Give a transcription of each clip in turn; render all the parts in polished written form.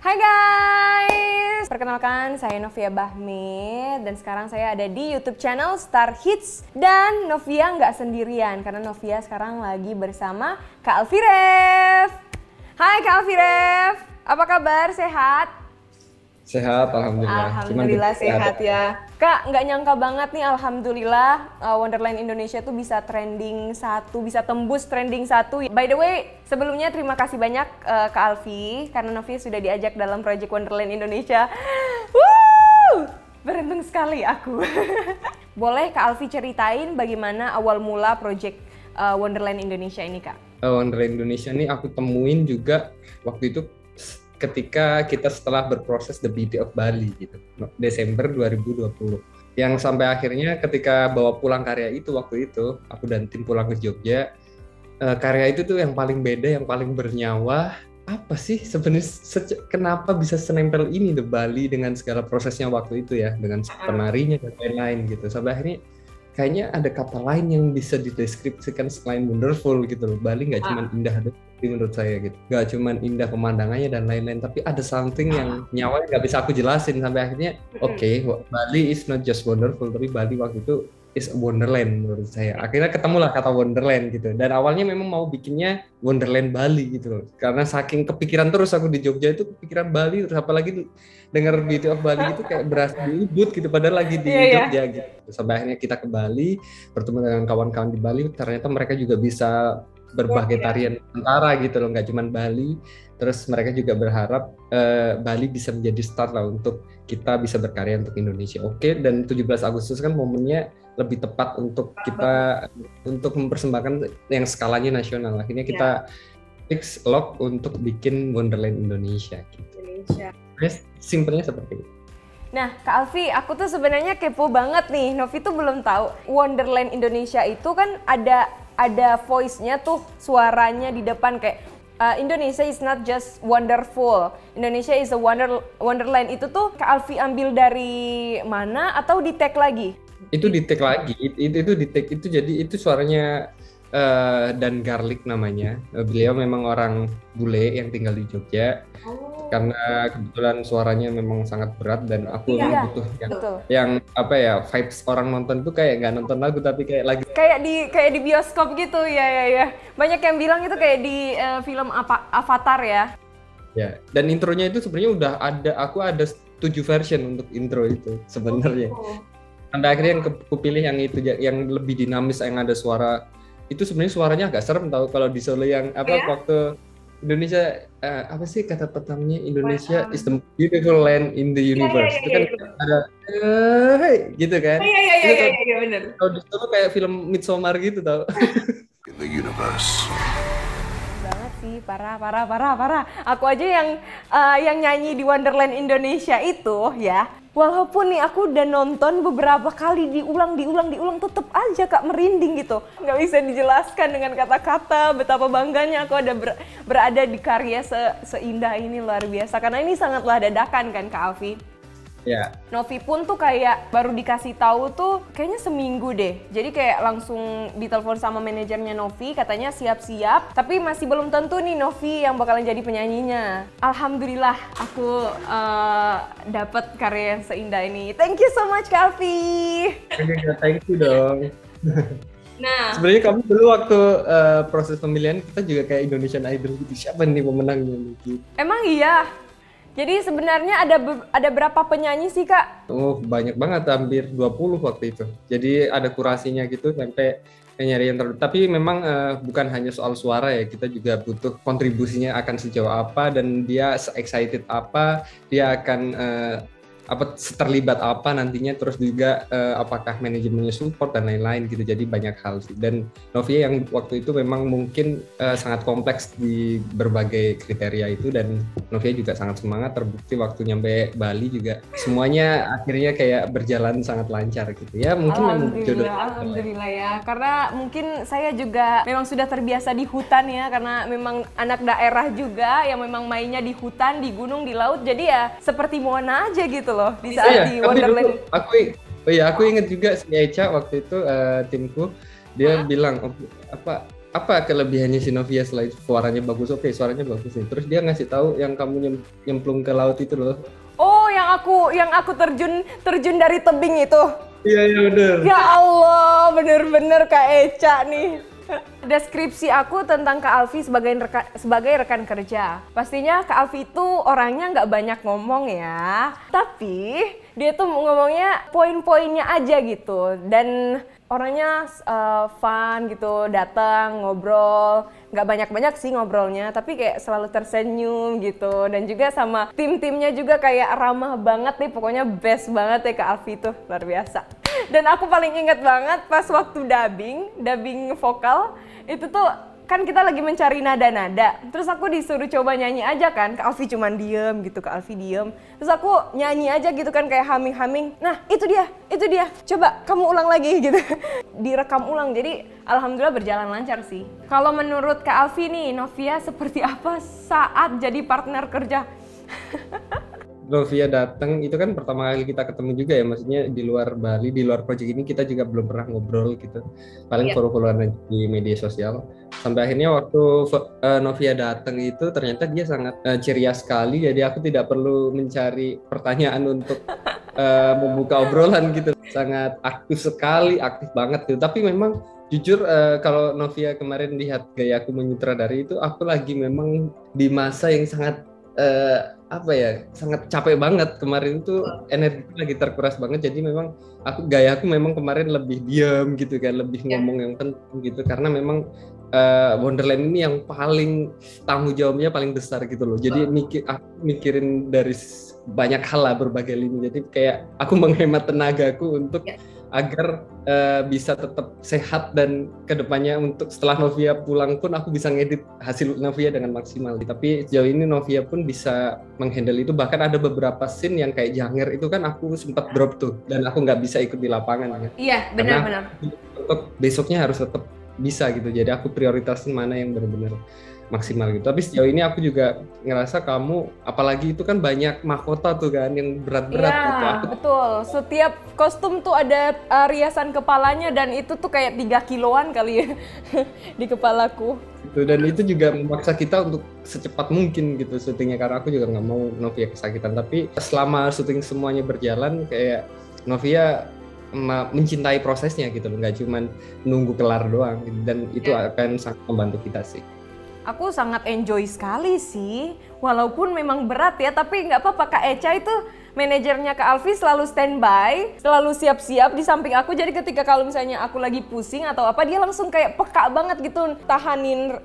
Hai guys, perkenalkan saya Novia Bahmi dan sekarang saya ada di YouTube channel Star Hits dan Novia nggak sendirian karena Novia sekarang lagi bersama Kak Alfirev. Hai Kak Alfirev, apa kabar? Sehat? Sehat, alhamdulillah. Alhamdulillah sehat ya. Kak, nggak nyangka banget nih alhamdulillah Wonderland Indonesia tuh bisa trending 1, bisa tembus trending 1. By the way, sebelumnya terima kasih banyak Kak Alfi karena Novi sudah diajak dalam Project Wonderland Indonesia. Woo! Beruntung sekali aku. Boleh Kak Alfi ceritain bagaimana awal mula Project Wonderland Indonesia ini, Kak? Wonderland Indonesia ini aku temuin juga waktu itu ketika kita setelah berproses The Beauty of Bali gitu, Desember 2020. Yang sampai akhirnya ketika bawa pulang karya itu waktu itu, aku dan tim pulang ke Jogja, karya itu tuh yang paling beda, yang paling bernyawa. Apa sih sebenarnya, kenapa bisa senempel ini The Bali dengan segala prosesnya waktu itu ya, dengan penarinya dan lain-lain gitu. Sampai akhirnya kayaknya ada kata lain yang bisa dideskripsikan selain wonderful gitu loh. Bali nggak cuma indah menurut saya gitu, nggak cuma indah pemandangannya dan lain-lain, tapi ada something yang nyawanya nggak bisa aku jelasin sampai akhirnya Bali is not just wonderful, tapi Bali waktu itu is a wonderland menurut saya. Akhirnya ketemulah kata wonderland gitu, dan awalnya memang mau bikinnya Wonderland Bali gitu loh, karena saking kepikiran terus aku di Jogja itu kepikiran Bali, terus apalagi dengar Beauty of Bali itu kayak berasa di Ubud gitu, padahal lagi di Jogja gitu. Sampai akhirnya kita ke Bali, bertemu dengan kawan-kawan di Bali, ternyata mereka juga bisa berbagai tarian Nusantara gitu loh, nggak cuma Bali. Terus mereka juga berharap Bali bisa menjadi start lah untuk kita bisa berkarya untuk Indonesia. Oke, dan 17 Agustus kan momennya lebih tepat untuk kita untuk mempersembahkan yang skalanya nasional. Akhirnya kita fix lock untuk bikin Wonderland Indonesia gitu. Simpelnya seperti itu. Nah, Kak Alfi, aku tuh sebenarnya kepo banget nih. Novi tuh belum tahu Wonderland Indonesia itu kan ada voice-nya tuh, suaranya di depan kayak Indonesia is not just wonderful, Indonesia is a wonderland. Itu tuh Kak Alfi ambil dari mana atau di tag lagi? Itu di tag lagi, itu di tag itu, jadi itu suaranya Dan Garlic namanya. Beliau memang orang bule yang tinggal di Jogja. Karena kebetulan suaranya memang sangat berat dan aku butuh yang apa ya, vibes orang nonton tuh kayak nggak nonton lagu tapi kayak lagi kayak di bioskop gitu ya. Banyak yang bilang itu kayak di film Avatar ya. Ya, dan intronya itu sebenarnya udah ada, aku ada 7 version untuk intro itu sebenarnya. Sampai akhirnya yang kupilih yang itu, yang lebih dinamis, yang ada suara itu. Sebenarnya suaranya agak serem tahu kalau di Solo yang waktu Indonesia apa sih kata pertamanya, Indonesia is the beautiful land in the universe. Itu kan ada gitu kan. Iya benar. Kalau di Solo kayak film Midsommar gitu tau. In the universe. Banget sih, parah. Aku aja yang nyanyi di Wonderland Indonesia itu ya. Walaupun nih aku udah nonton beberapa kali, diulang tetep aja Kak merinding gitu. Nggak bisa dijelaskan dengan kata-kata betapa bangganya aku ada berada di karya seindah ini, luar biasa. Karena ini sangatlah dadakan kan Kak Alfi. Ya. Novi pun tuh kayak baru dikasih tahu tuh kayaknya seminggu deh. Jadi kayak langsung ditelepon sama manajernya Novi, katanya siap-siap. Tapi masih belum tentu nih Novi yang bakalan jadi penyanyinya. Alhamdulillah aku dapat karya yang seindah ini. Thank you so much Kak Alfi. Thank you dong. Nah, sebenarnya kamu dulu waktu proses pemilihan kita juga kayak Indonesian Idol gitu. Siapa nih pemenangnya gitu? Emang iya? Jadi sebenarnya ada berapa penyanyi sih Kak? Oh banyak banget, hampir 20 waktu itu. Jadi ada kurasinya gitu sampai nyari yang terbaik. Tapi memang bukan hanya soal suara ya, kita juga butuh kontribusinya akan sejauh apa, dan dia se-excited apa, dia akan terlibat apa nantinya, terus juga apakah manajemennya support dan lain-lain gitu. Jadi banyak hal sih. Dan Novia yang waktu itu memang mungkin sangat kompleks di berbagai kriteria itu, dan Novia juga sangat semangat. Terbukti waktu nyampe Bali juga semuanya akhirnya kayak berjalan sangat lancar gitu ya. Mungkin memang jodoh. Alhamdulillah ya, karena mungkin saya juga memang sudah terbiasa di hutan ya, karena memang anak daerah juga yang memang mainnya di hutan, di gunung, di laut. Jadi ya seperti Moana aja gitu loh di saat di Wonderland. Aku inget juga si Echa waktu itu, timku, dia bilang apa apa kelebihannya si Novia selain suaranya bagus? Oke, suaranya bagus nih. Terus dia ngasih tahu yang kamu nyemplung ke laut itu loh. Oh, yang aku terjun dari tebing itu. Iya bener. Ya Allah, bener-bener Kak Eca nih. Deskripsi aku tentang Kak Alfi sebagai rekan kerja. Pastinya Kak Alfi itu orangnya nggak banyak ngomong ya. Tapi dia tuh ngomongnya poin-poinnya aja gitu. Dan orangnya fun gitu, datang ngobrol. Nggak banyak-banyak sih ngobrolnya, tapi kayak selalu tersenyum gitu. Dan juga sama tim-timnya juga kayak ramah banget nih. Pokoknya best banget ya Kak Alfi tuh, luar biasa. Dan aku paling inget banget pas waktu dubbing vokal, itu tuh kan kita lagi mencari nada-nada. Terus aku disuruh coba nyanyi aja kan, Kak Alfi cuman diem gitu, Kak Alfi diem. Terus aku nyanyi aja gitu kan kayak humming. Nah itu dia, coba kamu ulang lagi gitu. Direkam ulang, jadi alhamdulillah berjalan lancar sih. Kalau menurut Kak Alfi nih, Novia seperti apa saat jadi partner kerja? Novia datang itu kan pertama kali kita ketemu juga ya, maksudnya di luar Bali, di luar project ini kita juga belum pernah ngobrol gitu, paling follow-followan di media sosial. Sampai akhirnya waktu Novia datang itu ternyata dia sangat ceria sekali, jadi aku tidak perlu mencari pertanyaan untuk membuka obrolan gitu, sangat aktif sekali, aktif banget gitu. Tapi memang jujur kalau Novia kemarin lihat gaya aku menyutradari itu, aku lagi memang di masa yang sangat sangat capek banget kemarin tuh, energi lagi terkuras banget, jadi memang gaya aku memang kemarin lebih diam gitu kan, lebih ngomong yang penting gitu, karena memang Wonderland ini yang paling tanggung jawabnya paling besar gitu loh, jadi aku mikirin dari banyak hal lah, berbagai lini, jadi kayak aku menghemat tenagaku untuk agar bisa tetap sehat, dan kedepannya untuk setelah Novia pulang pun aku bisa ngedit hasil Novia dengan maksimal. Tapi sejauh ini Novia pun bisa menghandle itu, bahkan ada beberapa scene yang kayak Janger itu kan aku sempat drop tuh, dan aku nggak bisa ikut di lapangan ya. Iya benar-benar. Untuk besoknya harus tetap bisa gitu, jadi aku prioritasin mana yang benar-benar maksimal gitu. Tapi sejauh ini aku juga ngerasa kamu, apalagi itu kan banyak mahkota tuh kan yang berat-berat gitu. Betul. Setiap kostum tuh ada riasan kepalanya, dan itu tuh kayak 3 kiloan kali ya di kepalaku. Gitu, dan itu juga memaksa kita untuk secepat mungkin gitu syutingnya, karena aku juga nggak mau Novia kesakitan. Tapi selama syuting semuanya berjalan, kayak Novia mencintai prosesnya gitu loh, nggak cuma nunggu kelar doang gitu. Dan itu akan sangat membantu kita sih. Aku sangat enjoy sekali sih, walaupun memang berat ya, tapi nggak apa-apa. Kak Eca itu manajernya Kak Alfi selalu standby, selalu siap-siap di samping aku, jadi ketika kalau misalnya aku lagi pusing atau apa, dia langsung kayak peka banget gitu tahanin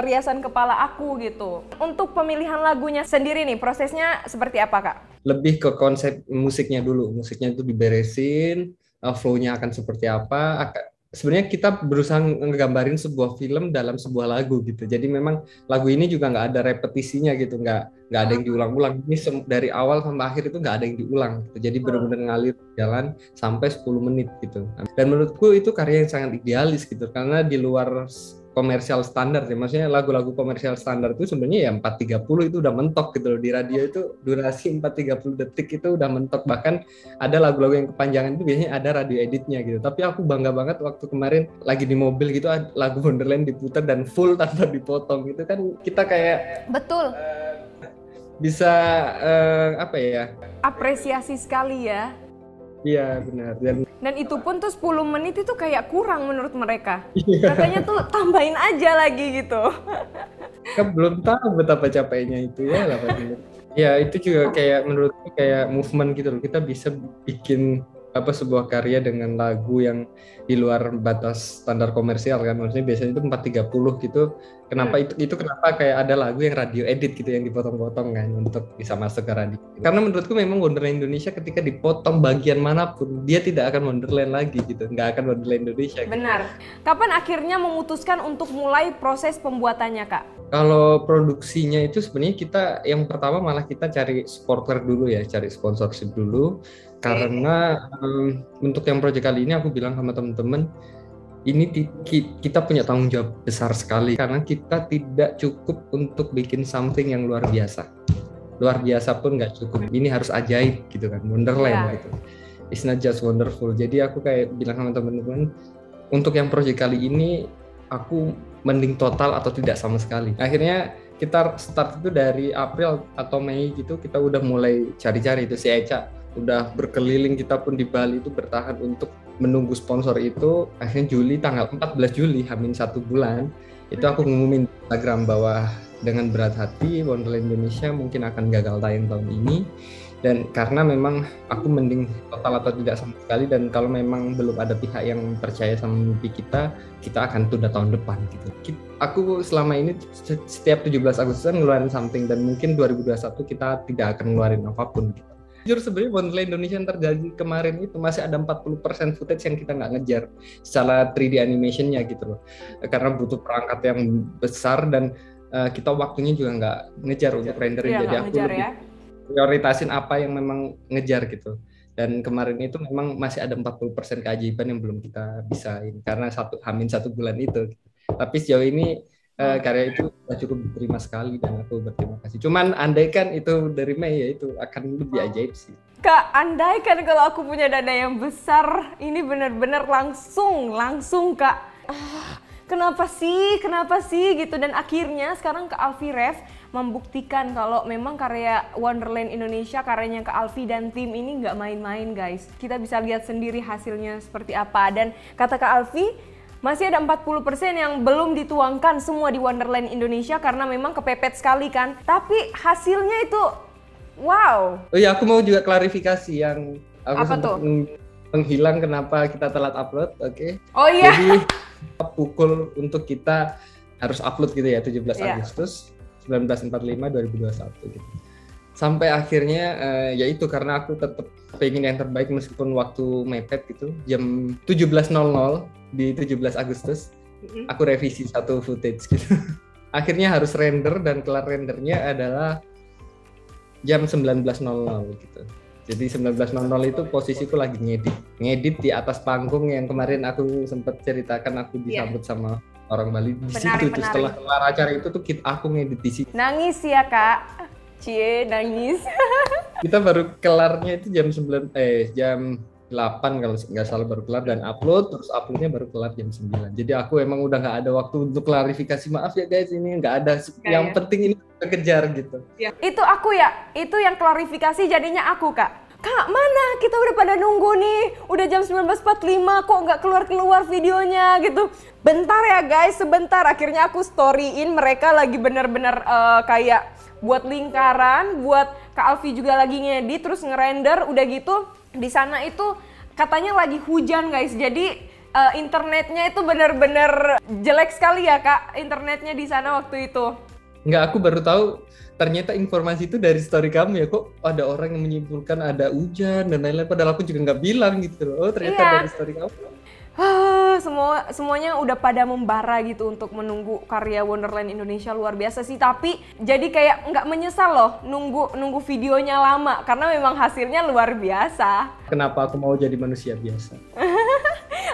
riasan kepala aku gitu. Untuk pemilihan lagunya sendiri nih, prosesnya seperti apa Kak? Lebih ke konsep musiknya dulu, musiknya itu diberesin, flow-nya akan seperti apa. Sebenarnya kita berusaha ngegambarin sebuah film dalam sebuah lagu gitu. Jadi memang lagu ini juga nggak ada repetisinya gitu, nggak ada yang diulang-ulang. Ini dari awal sampai akhir itu nggak ada yang diulang gitu. Jadi benar-benar ngalir jalan sampai 10 menit gitu. Dan menurutku itu karya yang sangat idealis gitu, karena di luar komersial standar ya, maksudnya lagu-lagu komersial standar itu sebenarnya ya 4:30 itu udah mentok gitu loh, di radio itu durasi 4:30 detik itu udah mentok, bahkan ada lagu-lagu yang kepanjangan itu biasanya ada radio editnya gitu. Tapi aku bangga banget waktu kemarin lagi di mobil gitu, lagu Wonderland diputar dan full tanpa dipotong, itu kan kita kayak betul bisa apresiasi sekali ya. Iya benar. Dan itu pun tuh 10 menit itu kayak kurang menurut mereka. Katanya tuh tambahin aja lagi gitu. Kan belum tahu betapa capeknya itu ya 8 menit. Ya itu juga kayak menurutku kayak movement gitu loh. Kita bisa bikin sebuah karya dengan lagu yang di luar batas standar komersial kan. Maksudnya biasanya itu 4:30 gitu. Kenapa itu kenapa kayak ada lagu yang radio edit gitu yang dipotong-potong kan untuk bisa masuk ke radio. Karena menurutku memang Wonderland Indonesia ketika dipotong bagian manapun dia tidak akan Wonderland lagi gitu. Nggak akan Wonderland Indonesia gitu. Benar. Kapan akhirnya memutuskan untuk mulai proses pembuatannya Kak? Kalau produksinya itu sebenarnya kita yang pertama malah kita cari supporter dulu ya, cari sponsorship dulu. Karena untuk yang proyek kali ini aku bilang sama teman-teman, ini kita punya tanggung jawab besar sekali, karena kita tidak cukup untuk bikin something yang luar biasa. Luar biasa pun nggak cukup, ini harus ajaib gitu kan, Wonderland gitu. It's not just wonderful. Jadi aku kayak bilang sama teman-teman, untuk yang proyek kali ini aku mending total atau tidak sama sekali. Akhirnya kita start itu dari April atau Mei gitu, kita udah mulai cari-cari itu si Eca. Udah berkeliling, kita pun di Bali itu bertahan untuk menunggu sponsor itu. Akhirnya Juli, tanggal 14 Juli, hamin 1 bulan, itu aku ngumumin di Instagram bahwa dengan berat hati Wonderland Indonesia mungkin akan gagal tayang tahun ini. Dan karena memang aku mending total atau tidak sama sekali, dan kalau memang belum ada pihak yang percaya sama mimpi kita akan tunda tahun depan gitu. Aku selama ini setiap 17 Agustus ngeluarin something, dan mungkin 2021 kita tidak akan ngeluarin apapun gitu. Jujur sebenarnya Wonderland Indonesia yang terjadi kemarin itu masih ada 40% footage yang kita nggak ngejar secara 3D animation-nya gitu loh. Karena butuh perangkat yang besar dan kita waktunya juga nggak ngejar untuk rendering, jadi aku lebih prioritasin apa yang memang ngejar gitu. Dan kemarin itu memang masih ada 40% keajaiban yang belum kita bisain karena hamin 1 bulan itu. Tapi sejauh ini karya itu sudah cukup diterima sekali dan aku berterima kasih. Cuman andaikan itu dari Mei ya itu akan lebih ajaib sih. Kak, andaikan kalau aku punya dana yang besar, ini benar-benar langsung Kak. Kenapa sih gitu. Dan akhirnya sekarang Kak Alfi Ref membuktikan kalau memang karya Wonderland Indonesia, karyanya Kak Alfi dan tim ini nggak main-main guys. Kita bisa lihat sendiri hasilnya seperti apa. Dan kata Kak Alfi, masih ada 40% yang belum dituangkan semua di Wonderland Indonesia karena memang kepepet sekali kan. Tapi hasilnya itu wow. Oh iya, aku mau juga klarifikasi yang aku apa tuh? Menghilang kenapa kita telat upload, oke? Oh iya. Jadi pukul untuk kita harus upload gitu ya 17 Agustus 1945 2021 gitu. Sampai akhirnya ya itu karena aku tetap pengen yang terbaik meskipun waktu mepet gitu. Jam 17.00 di 17 Agustus aku revisi satu footage gitu. Akhirnya harus render dan kelar rendernya adalah jam 19.00 gitu. Jadi 19.00 itu posisiku lagi ngedit di atas panggung yang kemarin aku sempat ceritakan aku disambut sama orang Bali di situ. Setelah kelar acara itu tuh aku ngedit di situ. Nangis ya Kak, nangis. Kita baru kelarnya itu jam 8 kalau nggak salah baru kelar dan terus uploadnya baru kelar jam 9. Jadi aku emang udah nggak ada waktu untuk klarifikasi, maaf ya guys ini nggak ada. Yang penting ini kejar gitu. Itu aku ya, itu yang klarifikasi jadinya aku Kak. Kak mana kita udah pada nunggu nih, udah jam 19.45 kok nggak keluar videonya gitu. Bentar ya guys, sebentar. Akhirnya aku storyin mereka lagi bener-bener kayak buat lingkaran, buat Kak Alfi juga lagi ngedit terus ngerender. Udah gitu di sana itu katanya lagi hujan guys, jadi internetnya itu bener-bener jelek sekali ya Kak, internetnya di sana waktu itu. Enggak, aku baru tahu ternyata informasi itu dari story kamu ya, kok ada orang yang menyimpulkan ada hujan dan lain-lain, padahal aku juga nggak bilang gitu loh. Oh ternyata dari story kamu. Semuanya udah pada membara gitu untuk menunggu karya Wonderland Indonesia, luar biasa sih. Tapi jadi kayak nggak menyesal loh nunggu videonya lama karena memang hasilnya luar biasa. Kenapa aku mau jadi manusia biasa?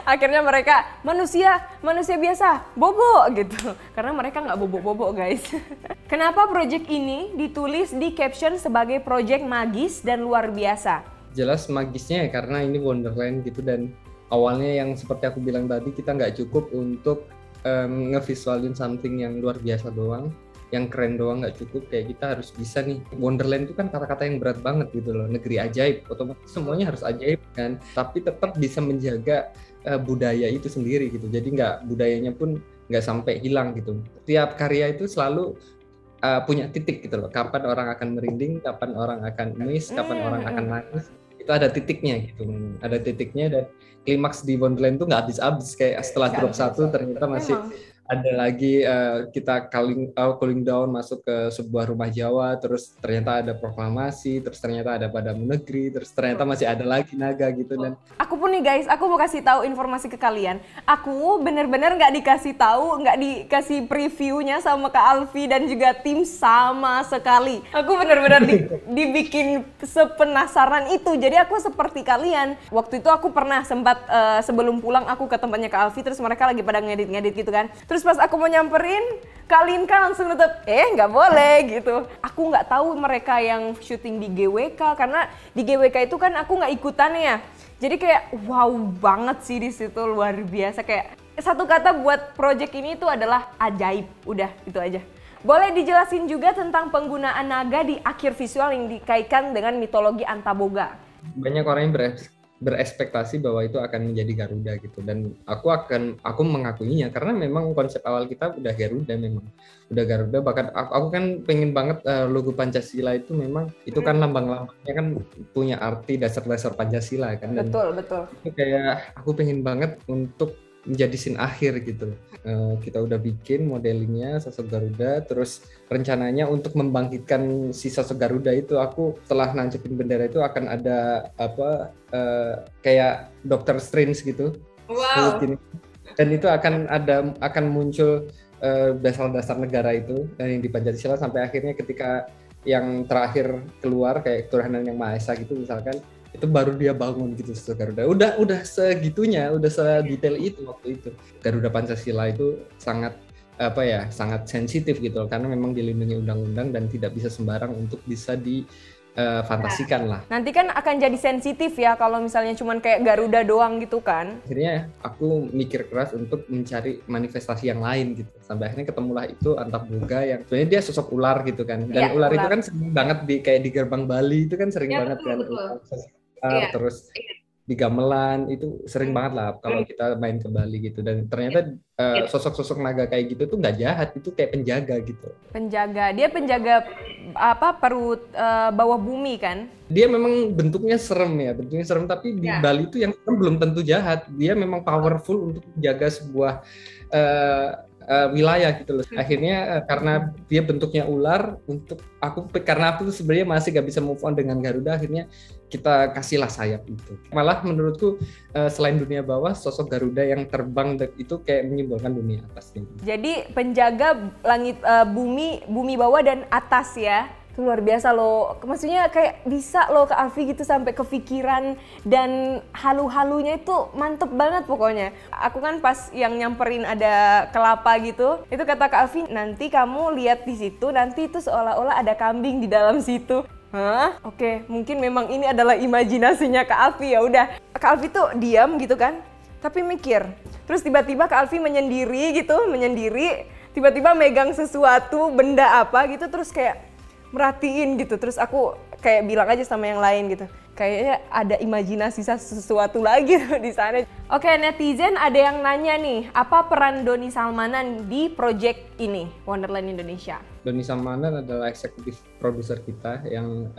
Akhirnya mereka manusia biasa, bobo gitu. Karena mereka nggak bobo-bobo guys. Kenapa project ini ditulis di caption sebagai project magis dan luar biasa? Jelas magisnya ya karena ini Wonderland gitu, dan awalnya yang seperti aku bilang tadi kita nggak cukup untuk ngevisualin something yang luar biasa doang, yang keren doang nggak cukup, kayak kita harus bisa nih. Wonderland itu kan kata-kata yang berat banget gitu loh, negeri ajaib, otomatis semuanya harus ajaib kan, tapi tetap bisa menjaga budaya itu sendiri gitu. Jadi budayanya pun nggak sampai hilang gitu. Tiap karya itu selalu punya titik gitu loh, kapan orang akan merinding, kapan orang akan miss, kapan orang akan nangis, itu ada titiknya gitu, ada titiknya. Dan klimaks di Wonderland itu nggak habis-habis, kayak setelah drop 1 ternyata masih ada lagi kita cooling down masuk ke sebuah rumah Jawa, terus ternyata ada proklamasi, terus ternyata ada Padamu Negeri, terus ternyata masih ada lagi naga gitu. Dan aku pun nih guys, aku mau kasih tahu informasi ke kalian. Aku bener-bener nggak dikasih tahu, nggak dikasih previewnya sama Kak Alfi dan juga tim sama sekali. Aku bener-bener dibikin sepenasaran itu. Jadi aku seperti kalian. Waktu itu aku pernah sempat sebelum pulang aku ke tempatnya Kak Alfi, terus mereka lagi pada ngedit-ngedit gitu kan. Terus pas aku mau nyamperin, Kak Linka langsung nutup, nggak boleh gitu. Aku nggak tahu mereka yang syuting di GWK, karena di GWK itu kan aku nggak ikutan ya. Jadi kayak wow banget sih di situ, luar biasa. Kayak satu kata buat project ini itu adalah ajaib. Udah, itu aja. Boleh dijelasin juga tentang penggunaan naga di akhir visual yang dikaitkan dengan mitologi Antaboga. Banyak orang yang berespektasi bahwa itu akan menjadi Garuda gitu, dan aku mengakuinya karena memang konsep awal kita udah Garuda, memang udah Garuda. Bahkan aku kan pengen banget logo Pancasila itu memang itu kan lambang-lambangnya kan punya arti dasar-dasar Pancasila kan, dan Betul. itu kayak aku pengen banget untuk menjadi scene akhir gitu. Kita udah bikin modelingnya sosok Garuda, terus rencananya untuk membangkitkan si sosok Garuda itu, aku setelah nancepin bendera itu akan ada kayak Doctor Strange gitu. Wow. Dan itu akan muncul dasar-dasar negara itu dan yang di Pancasila, sampai akhirnya ketika yang terakhir keluar kayak Ketuhanan Yang Maha Esa gitu misalkan, itu baru dia bangun gitu sosok Garuda. Udah segitunya, udah sedetail itu waktu itu. Garuda Pancasila itu sangat sangat sensitif gitu karena memang dilindungi undang-undang dan tidak bisa sembarang untuk bisa difantasikan lah. Nanti kan akan jadi sensitif ya kalau misalnya cuman kayak Garuda doang gitu kan. Akhirnya aku mikir keras untuk mencari manifestasi yang lain gitu. Sampai akhirnya ketemulah itu Antaboga yang sebenarnya dia sosok ular gitu kan. Dan ular itu kan sering banget kayak di gerbang Bali itu kan sering banget betul. Terus di gamelan itu sering banget lah kalau kita main ke Bali gitu. Dan ternyata sosok-sosok naga kayak gitu tuh nggak jahat, itu kayak penjaga gitu. Dia penjaga perut bawah bumi kan? Dia memang bentuknya serem tapi di Bali itu yang serem belum tentu jahat. Dia memang powerful untuk menjaga sebuah wilayah gitu loh. Akhirnya karena dia bentuknya ular, karena aku sebenarnya masih gak bisa move on dengan Garuda, akhirnya kita kasihlah sayap itu. Malah menurutku selain dunia bawah, sosok Garuda yang terbang itu kayak menyimbolkan dunia atas. Jadi penjaga langit, bumi bawah dan atas ya. Itu luar biasa loh, maksudnya kayak bisa loh Kak Alfi gitu sampai kepikiran dan halu-halunya itu mantep banget pokoknya. Aku kan pas yang nyamperin ada kelapa gitu, itu kata Kak Alfi, nanti kamu lihat di situ, nanti itu seolah-olah ada kambing di dalam situ. Hah? Oke, mungkin memang ini adalah imajinasinya Kak Alfi. Ya udah, Kak Alfi tuh diam gitu kan, tapi mikir. Terus tiba-tiba Kak Alfi menyendiri, tiba-tiba megang sesuatu, benda apa gitu, terus kayak merhatiin gitu. Terus aku kayak bilang aja sama yang lain gitu, kayaknya ada imajinasi sesuatu lagi di sana. Oke, netizen ada yang nanya nih, apa peran Doni Salmanan di project ini, Wonderland Indonesia? Doni Salmanan adalah eksekutif produser kita yang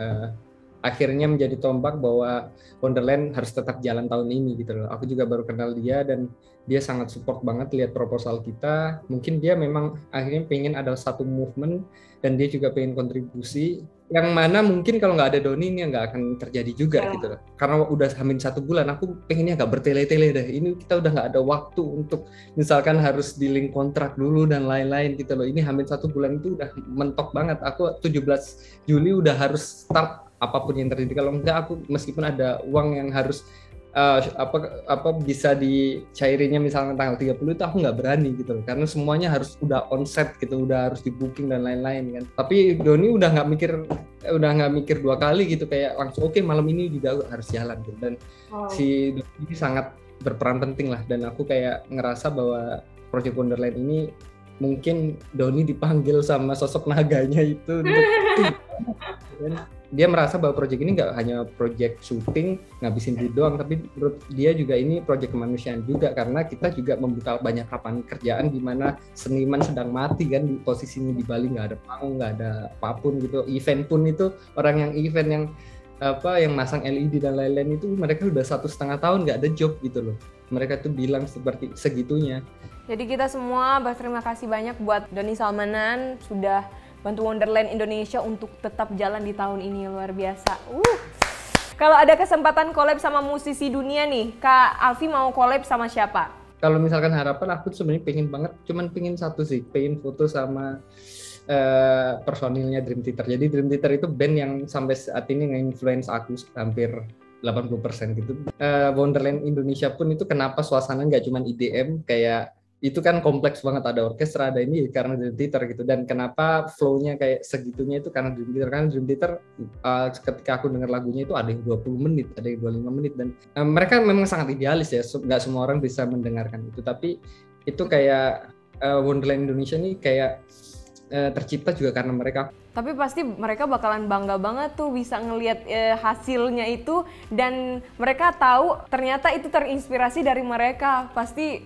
akhirnya menjadi tombak bahwa Wonderland harus tetap jalan tahun ini gitu loh. Aku juga baru kenal dia dan dia sangat support banget lihat proposal kita. Mungkin dia memang akhirnya pengen ada satu movement dan dia juga pengen kontribusi. Yang mana mungkin kalau nggak ada Doni ini nggak akan terjadi juga gitu loh. Karena udah hamin 1 bulan, aku pengennya nggak bertele-tele deh. Ini kita udah nggak ada waktu untuk misalkan harus dealing kontrak dulu dan lain-lain gitu loh. Ini hamin 1 bulan itu udah mentok banget. Aku 17 Juli udah harus start apapun yang terjadi. Kalau enggak, aku meskipun ada uang yang harus bisa dicairinnya misalnya tanggal 30 itu aku nggak berani gitu loh, karena semuanya harus udah on set gitu, udah harus di booking dan lain-lain kan. Tapi Doni udah nggak mikir 2 kali gitu, kayak langsung oke, malam ini juga harus jalan gitu. Dan si Doni ini sangat berperan penting lah, dan aku kayak ngerasa bahwa Project Wonderland ini mungkin Doni dipanggil sama sosok naganya itu untuk dia merasa bahwa proyek ini nggak hanya proyek syuting ngabisin duit doang, tapi menurut dia juga ini proyek kemanusiaan juga, karena kita juga membuka banyak lapangan kerjaan di mana seniman sedang mati kan, di posisinya di Bali nggak ada panggung, nggak ada apapun gitu. Event pun itu orang yang event yang masang LED dan lain-lain itu mereka udah 1,5 tahun nggak ada job gitu loh. Mereka tuh bilang seperti segitunya. Jadi kita semua berterima kasih banyak buat Doni Salmanan sudah bantu Wonderland Indonesia untuk tetap jalan di tahun ini, luar biasa. Kalau ada kesempatan collab sama musisi dunia nih, Kak Alfi mau collab sama siapa? Kalau misalkan harapan, aku sebenarnya pengen satu sih, pengen foto sama personilnya Dream Theater. Jadi Dream Theater itu band yang sampai saat ini nge-influence aku hampir 80% gitu. Wonderland Indonesia pun itu kenapa suasana nggak cuma IDM, kayak itu kan kompleks banget, ada orkestra, ada ini karena Dream Theater gitu. Dan kenapa flow-nya kayak segitunya itu karena Dream Theater. Karena Dream Theater ketika aku dengar lagunya itu ada yang 20 menit, ada yang 25 menit. Dan mereka memang sangat idealis ya, nggak semua orang bisa mendengarkan itu. Tapi Itu kayak Wonderland Indonesia nih kayak tercipta juga karena mereka. Tapi pasti mereka bakalan bangga banget tuh bisa ngelihat hasilnya itu, dan mereka tahu ternyata itu terinspirasi dari mereka. Pasti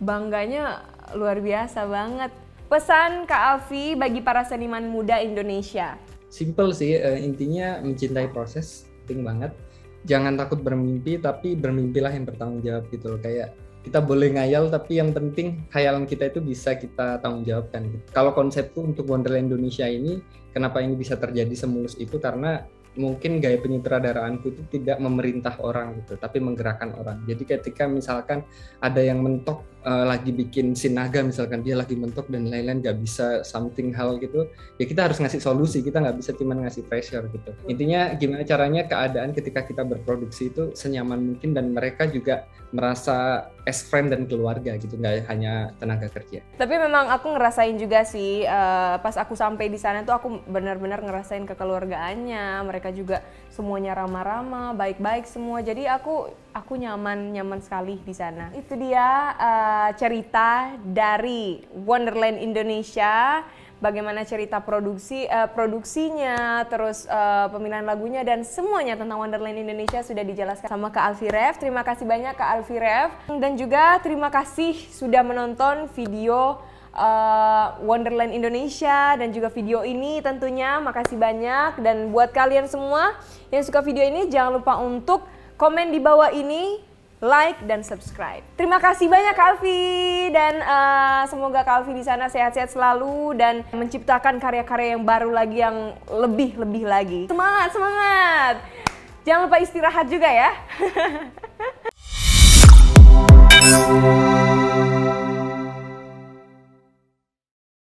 bangganya luar biasa banget. Pesan Kak Alfi bagi para seniman muda Indonesia. Simple sih, intinya mencintai proses, penting banget. Jangan takut bermimpi, tapi bermimpilah yang bertanggung jawab gitu loh. Kayak kita boleh ngayal, tapi yang penting khayalan kita itu bisa kita tanggung jawabkan gitu. Kalau konsepku untuk Wonderland Indonesia ini, kenapa ini bisa terjadi semulus itu, karena mungkin gaya penyutradaraanku itu tidak memerintah orang gitu, tapi menggerakkan orang. Jadi ketika misalkan ada yang mentok lagi bikin scene naga, misalkan dia lagi mentok dan lain-lain gak bisa something hal gitu, ya kita harus ngasih solusi, kita nggak bisa cuma ngasih pressure gitu. Intinya gimana caranya keadaan ketika kita berproduksi itu senyaman mungkin, dan mereka juga merasa as friend dan keluarga gitu, nggak hanya tenaga kerja. Tapi memang aku ngerasain juga sih, pas aku sampai di sana tuh aku benar-benar ngerasain kekeluargaannya. Mereka juga semuanya ramah-ramah, baik-baik semua. Jadi aku nyaman sekali di sana. Itu dia cerita dari Wonderland Indonesia. Bagaimana cerita produksinya, terus pemilihan lagunya, dan semuanya tentang Wonderland Indonesia sudah dijelaskan sama Kak Alfi Rev. Terima kasih banyak Kak Alfi Rev. Dan juga terima kasih sudah menonton video Wonderland Indonesia dan juga video ini tentunya. Makasih banyak. Dan buat kalian semua yang suka video ini, jangan lupa untuk komen di bawah ini, like dan subscribe. Terima kasih banyak Kak Alfi, dan semoga Kak Alfi di sana sehat-sehat selalu dan menciptakan karya-karya yang baru lagi, yang lebih lagi. Semangat! Jangan lupa istirahat juga ya.